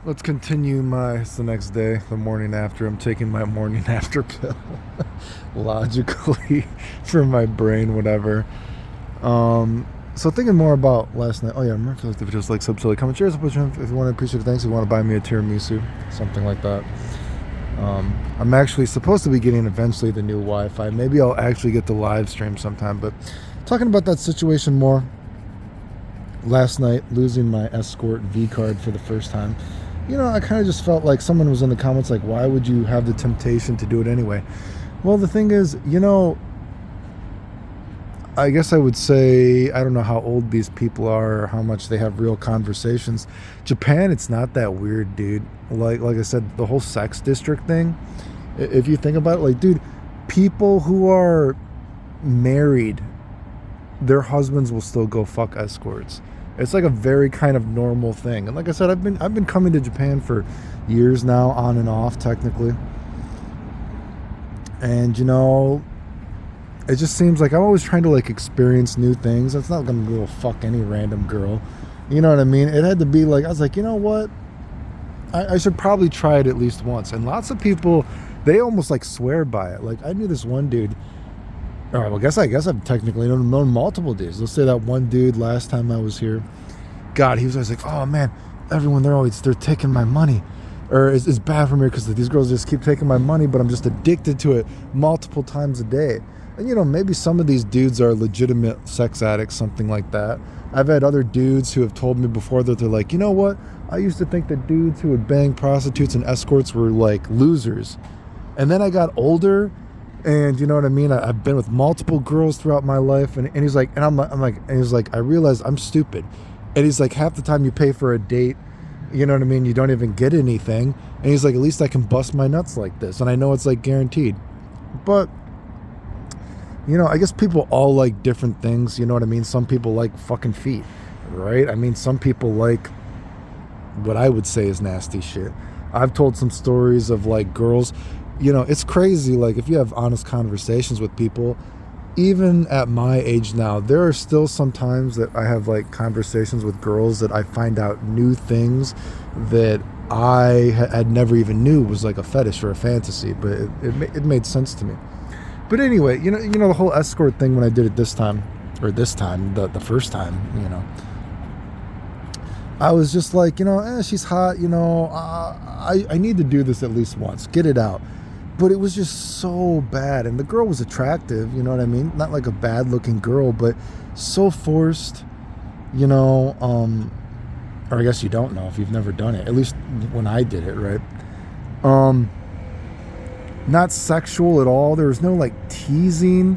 let's continue it's the next day, the morning after. I'm taking my morning after pill. Logically, for my brain, whatever. So thinking more about last night. Oh yeah, remember if you like the videos, like, sub, silly, comment, shares, if you want to appreciate it, thanks. If you want to buy me a tiramisu, something like that. I'm actually supposed to be getting eventually the new Wi-Fi. Maybe I'll actually get the live stream sometime. But talking about that situation more. Last night, losing my escort V card for the first time. I kind of just felt like someone was in the comments like, why would you have the temptation to do it anyway? Well, the thing is, I guess I would say, I don't know how old these people are or how much they have real conversations. Japan, it's not that weird, dude. Like I said, the whole sex district thing, if you think about it, like, dude, people who are married, their husbands will still go fuck escorts. It's like a very kind of normal thing. And like I said, I've been coming to Japan for years now, on and off, technically. And it just seems like I'm always trying to like experience new things. It's not gonna go fuck any random girl. You know what I mean? It had to be like, I was like, you know what? I should probably try it at least once. And lots of people, they almost like swear by it. Like, I knew this one dude. All right, well, I guess I've technically known multiple dudes. Let's say that one dude last time I was here. God, he was always like, oh man, everyone, they're taking my money. Or it's bad for me because these girls just keep taking my money, but I'm just addicted to it multiple times a day. And maybe some of these dudes are legitimate sex addicts, something like that. I've had other dudes who have told me before that they're like, you know what? I used to think that dudes who would bang prostitutes and escorts were like losers. And then I got older. And you know what I mean? I've been with multiple girls throughout my life, and he's like, and I'm like, and he's like, I realized I'm stupid. And he's like, half the time you pay for a date, you know what I mean? You don't even get anything. And he's like, at least I can bust my nuts like this, and I know it's like guaranteed. But I guess people all like different things. You know what I mean? Some people like fucking feet, right? I mean, some people like what I would say is nasty shit. I've told some stories of like girls. It's crazy. Like, if you have honest conversations with people, even at my age now, there are still some times that I have like conversations with girls that I find out new things that I had never even knew was like a fetish or a fantasy, but it made sense to me. But anyway, the whole escort thing when I did it the first time, I was just like, she's hot, I need to do this at least once, get it out. But it was just so bad. And the girl was attractive, you know what I mean? Not like a bad looking girl, but so forced, or I guess you don't know if you've never done it, at least when I did it, right? Not sexual at all. There was no like teasing,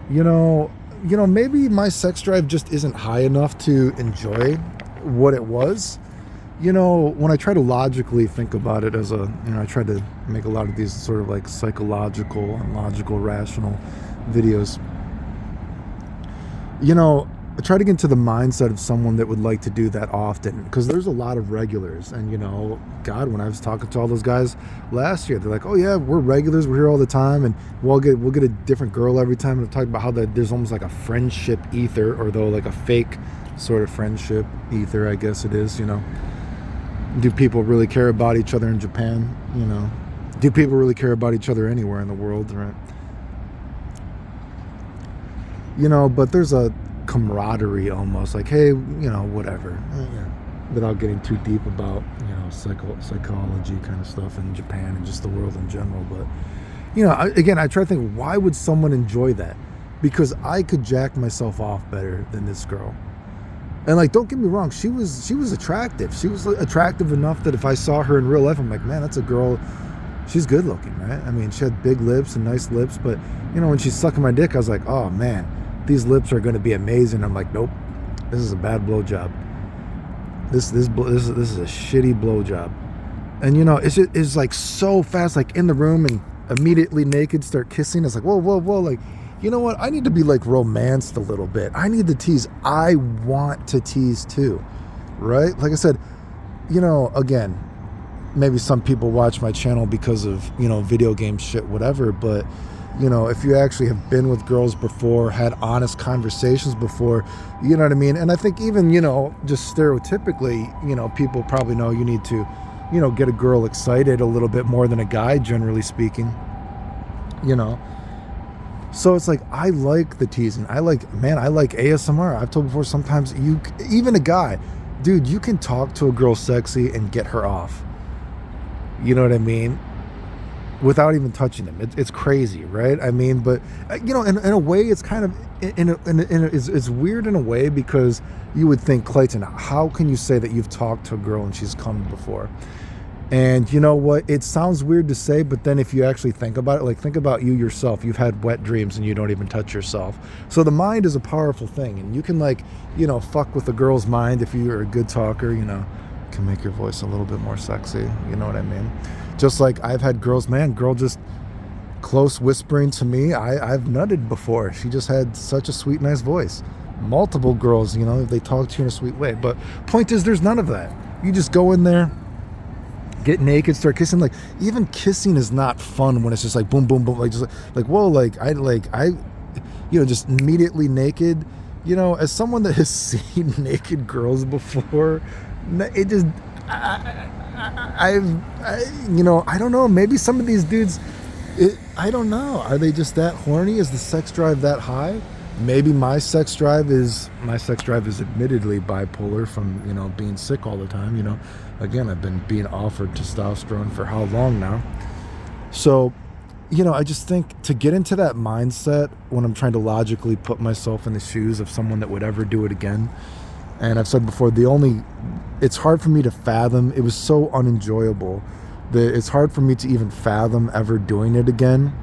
maybe my sex drive just isn't high enough to enjoy what it was. When I try to logically think about it I try to make a lot of these sort of like psychological and logical, rational videos. I try to get into the mindset of someone that would like to do that often, because there's a lot of regulars. And God, when I was talking to all those guys last year, they're like, oh yeah, we're regulars, we're here all the time, and we'll get a different girl every time. And I've talked about how there's almost like a friendship ether, or though like a fake sort of friendship ether, I guess it is. Do people really care about each other in Japan? Do people really care about each other anywhere in the world, right? But there's a camaraderie almost, like, hey, whatever. Without getting too deep about, psychology kind of stuff in Japan and just the world in general. But, I try to think, why would someone enjoy that? Because I could jack myself off better than this girl. And like, don't get me wrong, she was attractive. She was attractive enough that if I saw her in real life, I'm like, man, that's a girl. She's good looking, right? I mean, she had big lips and nice lips, but when she's sucking my dick, I was like, oh man, these lips are going to be amazing. I'm like, nope, this is a bad blowjob. This is a shitty blowjob. And it's like so fast, like in the room and immediately naked, start kissing. It's like, whoa, like, you know what? I need to be like romanced a little bit. I need to tease. I want to tease too, right? Like I said, again, maybe some people watch my channel because of, video game shit, whatever. But, if you actually have been with girls before, had honest conversations before, you know what I mean? And I think even, just stereotypically, people probably know you need to, get a girl excited a little bit more than a guy, generally speaking. So it's like, I like the teasing. I like ASMR. I've told before, sometimes even a guy, dude, you can talk to a girl sexy and get her off. You know what I mean? Without even touching them. It's crazy, right? I mean, but in a way, it's kind of it's weird in a way, because you would think, Clayton, how can you say that you've talked to a girl and she's come before? And you know what? It sounds weird to say, but then if you actually think about it, like, think about you yourself. You've had wet dreams and you don't even touch yourself. So the mind is a powerful thing, and you can fuck with a girl's mind if you're a good talker. Can make your voice a little bit more sexy. You know what I mean? Just like I've had girl just close whispering to me. I've nutted before. She just had such a sweet, nice voice. Multiple girls, they talk to you in a sweet way. But point is, there's none of that. You just go in there, get naked, start kissing. Like, even kissing is not fun when it's just like boom, boom, boom. Like, just like whoa, I just immediately naked. As someone that has seen naked girls before, it just, I don't know. Maybe some of these dudes, I don't know. Are they just that horny? Is the sex drive that high? Maybe my sex drive is admittedly bipolar from, being sick all the time. Again, I've been being offered testosterone for how long now? So, I just think to get into that mindset when I'm trying to logically put myself in the shoes of someone that would ever do it again. And I've said before, it's hard for me to fathom. It was so unenjoyable that it's hard for me to even fathom ever doing it again,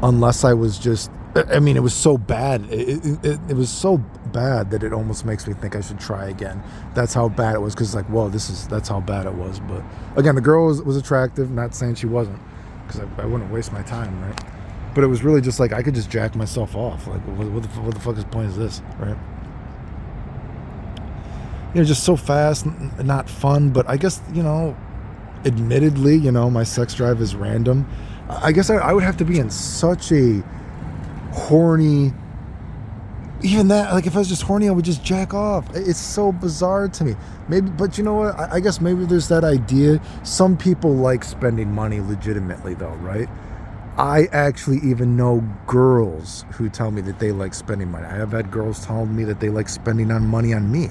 unless I was just, it was so bad. It was so bad that it almost makes me think I should try again. That's how bad it was, because whoa, that's how bad it was. But again, the girl was attractive, not saying she wasn't, because I wouldn't waste my time, right? But it was really just I could just jack myself off. What the fuck is the point of this, right? Just so fast, not fun. But I guess, admittedly, my sex drive is random. I guess I would have to be in such a horny, even that, if I was just horny, I would just jack off. It's so bizarre to me. Maybe, but you know what? I guess maybe there's that idea. Some people like spending money legitimately, though, right? I actually even know girls who tell me that they like spending money. I have had girls tell me that they like spending money on me.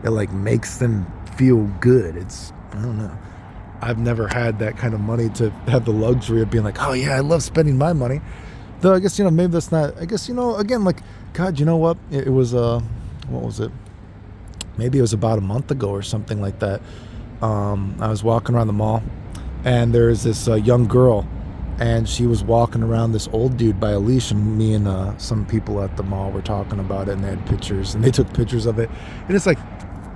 It makes them feel good. I don't know. I've never had that kind of money to have the luxury of being like, oh yeah, I love spending my money. Though I guess, maybe that's not, I guess, again, God, you know what? It was, what was it? Maybe it was about a month ago or something like that. I was walking around the mall, and there's this young girl, and she was walking around this old dude by a leash, and me and some people at the mall were talking about it, and they had pictures, and they took pictures of it. And it's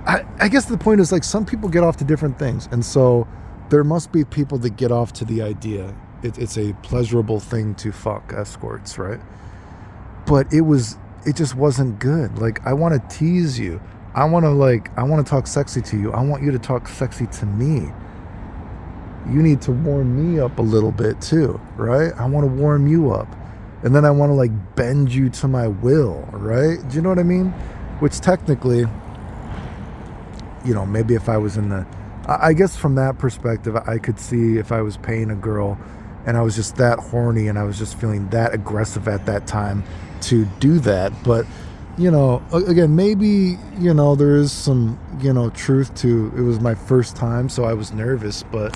I guess the point is, some people get off to different things, and so there must be people that get off to the idea it's a pleasurable thing to fuck escorts, right? But it just wasn't good. I want to tease you. I want to talk sexy to you. I want you to talk sexy to me. You need to warm me up a little bit too, right? I want to warm you up. And then I want to bend you to my will, right? Do you know what I mean? Which technically, maybe if I was I guess from that perspective, I could see if I was paying a girl and I was just that horny and I was just feeling that aggressive at that time to do that. But, again, maybe, there is some, truth to, it was my first time, so I was nervous, but,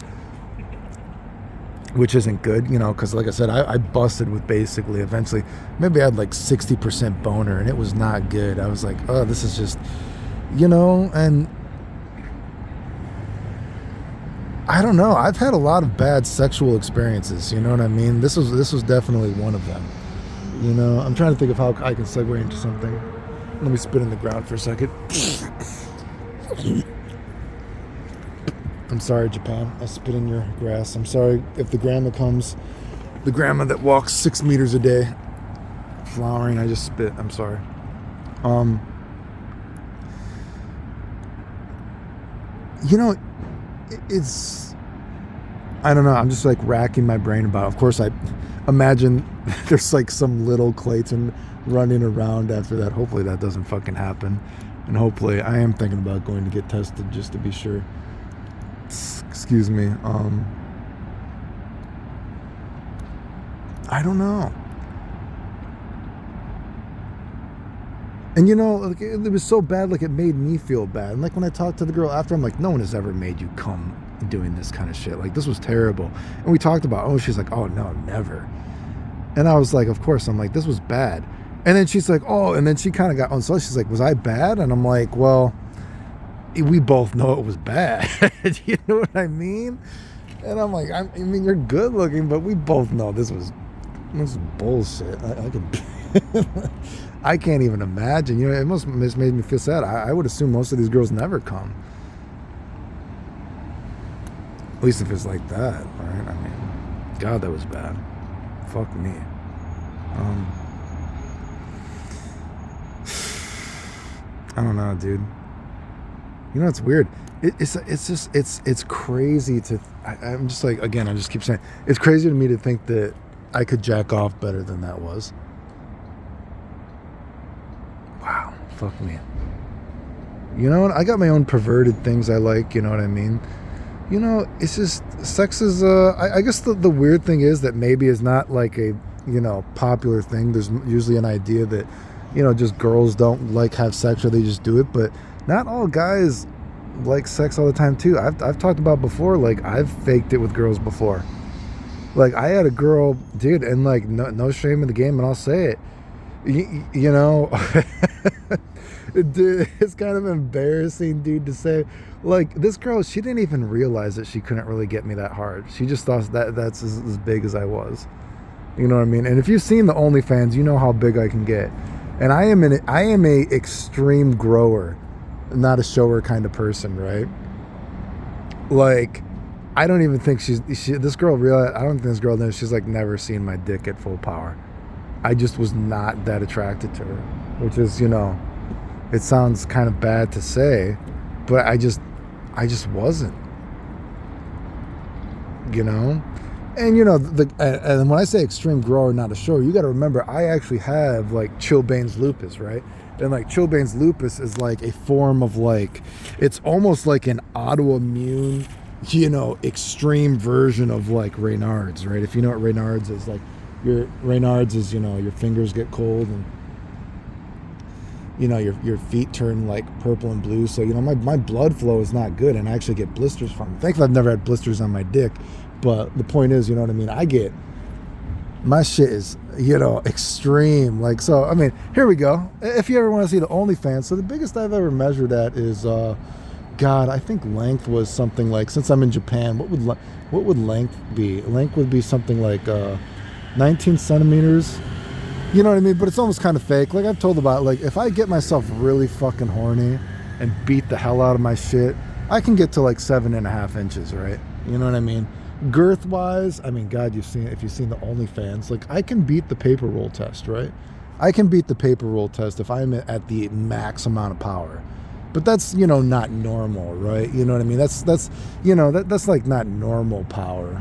which isn't good, because like I said, I busted with basically, eventually, maybe I had 60% boner, and it was not good. I was like, oh, this is just, and I don't know. I've had a lot of bad sexual experiences. You know what I mean? This was definitely one of them. I'm trying to think of how I can segue into something. Let me spit in the ground for a second. I'm sorry, Japan. I spit in your grass. I'm sorry if the grandma comes. The grandma that walks 6 meters a day, flowering. I just spit. I'm sorry. It's, I don't know, I'm just racking my brain about it. Of course, I imagine there's some little Clayton running around after that. Hopefully that doesn't fucking happen, and hopefully I am thinking about going to get tested just to be sure. excuse me. I don't know. And like, it was so bad, like it made me feel bad. And like when I talked to the girl after, I'm like, no one has ever made you come doing this kind of shit. Like, this was terrible. And we talked about, she's like, oh no, never. And I was like, of course. I'm like, this was bad. And then she's like, oh, and then she kind of got on. So she's like, was I bad? And I'm like, well, we both know it was bad. You know what I mean? And I'm like, I mean, you're good looking, but we both know this was bullshit. I could. I can't even imagine. It must made me feel sad. I would assume most of these girls never come. At least if it's like that, right? I mean, God, that was bad. Fuck me. I don't know, dude. It's weird. It's crazy to. I'm just like, again, I just keep saying, it's crazy to me to think that I could jack off better than that was. Wow, fuck me. I got my own perverted things I like, you know what I mean? It's just, sex is, I guess the weird thing is that maybe it's not like a, popular thing. There's usually an idea that, just girls don't like have sex or they just do it, but not all guys like sex all the time too. I've talked about before, like I've faked it with girls before. Like I had a girl, dude, and like no shame in the game, and I'll say it. Dude, it's kind of embarrassing, dude, to say. Like this girl, she didn't even realize that she couldn't really get me that hard. She just thought that's as big as I was. You know what I mean? And if you've seen the OnlyFans, you know how big I can get. And I am a extreme grower, not a shower kind of person, right? Like, I don't even think this girl realized. I don't think this girl knows. She's like never seen my dick at full power. I just was not that attracted to her, which is, it sounds kind of bad to say, but I just wasn't, and and when I say extreme grower, not a shower, you got to remember, I actually have like Chilblain's lupus, right? And like Chilblain's lupus is like a form of like, it's almost like an autoimmune, extreme version of like Raynaud's, right? If you know what Raynaud's is, like Raynaud's is, your fingers get cold and your feet turn like purple and blue. So, my blood flow is not good and I actually get blisters from it. Thankfully, I've never had blisters on my dick. But the point is, you know what I mean? My shit is, extreme. Like, so, I mean, here we go. If you ever want to see the OnlyFans, so the biggest I've ever measured at is, God, I think length was something like, since I'm in Japan, what would length be? Length would be something like 19 centimeters. You know what I mean? But it's almost kind of fake. Like I've told about, like if I get myself really fucking horny and beat the hell out of my shit, I can get to like 7.5 inches, right? You know what I mean? Girth wise, I mean, God, if you've seen the OnlyFans, like I can beat the paper roll test, right? I can beat the paper roll test if I'm at the max amount of power. But that's, not normal, right? You know what I mean? That's like not normal power.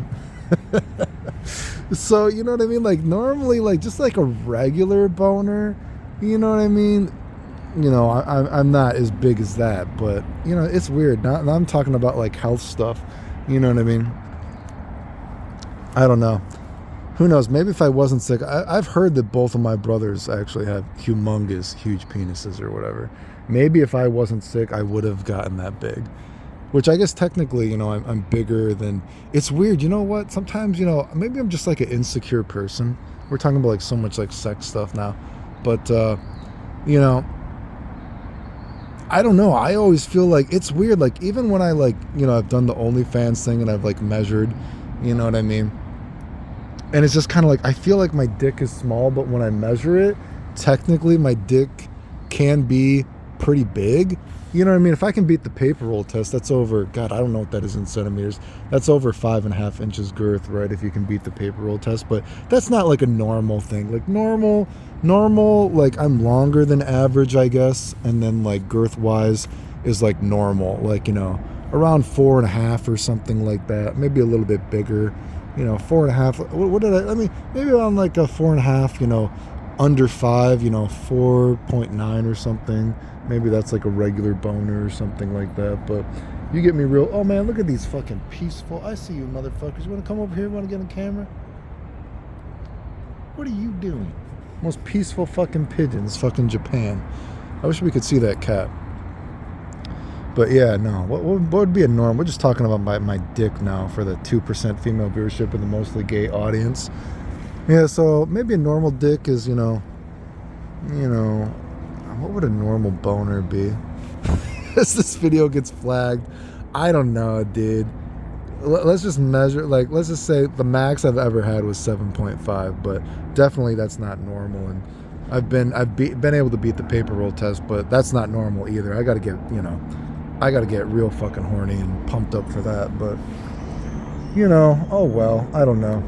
So, you know what I mean? Like normally, like just like a regular boner, you know what I mean? I'm not as big as that, but it's weird. Now I'm talking about like health stuff. You know what I mean? I don't know. Who knows? Maybe if I wasn't sick, I've heard that both of my brothers actually have huge penises or whatever. Maybe if I wasn't sick, I would have gotten that big. Which I guess technically, I'm bigger than... It's weird, you know what? Sometimes, maybe I'm just like an insecure person. We're talking about like so much like sex stuff now. But, I don't know. I always feel like it's weird. Like even when I like, I've done the OnlyFans thing and I've like measured, you know what I mean? And it's just kind of like, I feel like my dick is small, but when I measure it, technically my dick can be pretty big. You know what I mean? If I can beat the paper roll test, that's over, God, I don't know what that is in centimeters. That's over 5.5 inches girth, right? If you can beat the paper roll test. But that's not like a normal thing. Like normal, like I'm longer than average, I guess. And then like girth wise is like normal, like, around 4.5 or something like that. Maybe a little bit bigger, 4.5. What did I mean, maybe around like a 4.5, under 5, 4.9 or something. Maybe that's like a regular boner or something like that. But You get me real. Oh man, look at these fucking peaceful. I see you, motherfuckers. You want to come over here? You want to get on camera? What are you doing? Most peaceful fucking pigeons, fucking Japan. I wish we could see that cat. But yeah, no. What would be a norm? We're just talking about my dick now for the 2% female viewership and the mostly gay audience. Yeah, so maybe a normal dick is, you know, what would a normal boner be? As this video gets flagged, I don't know, dude. Let's just measure, like, let's just say the max I've ever had was 7.5, but definitely that's not normal. And I've been able to beat the paper roll test, but that's not normal either. I got to get real fucking horny and pumped up for that. But oh well, I don't know.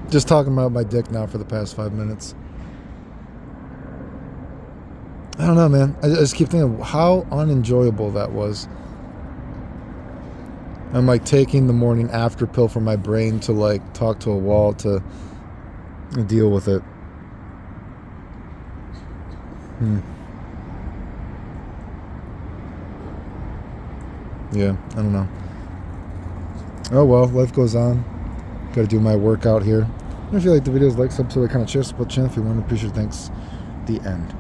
Just talking about my dick now for the past 5 minutes. I don't know, man. I just keep thinking how unenjoyable that was. I'm like taking the morning after pill for my brain to like talk to a wall to deal with it. Yeah, I don't know. Oh well, life goes on. Gotta do my workout here. If you like the videos, like, sub, so that kind of cheers, but channel if you want to. Appreciate it. Thanks. The end.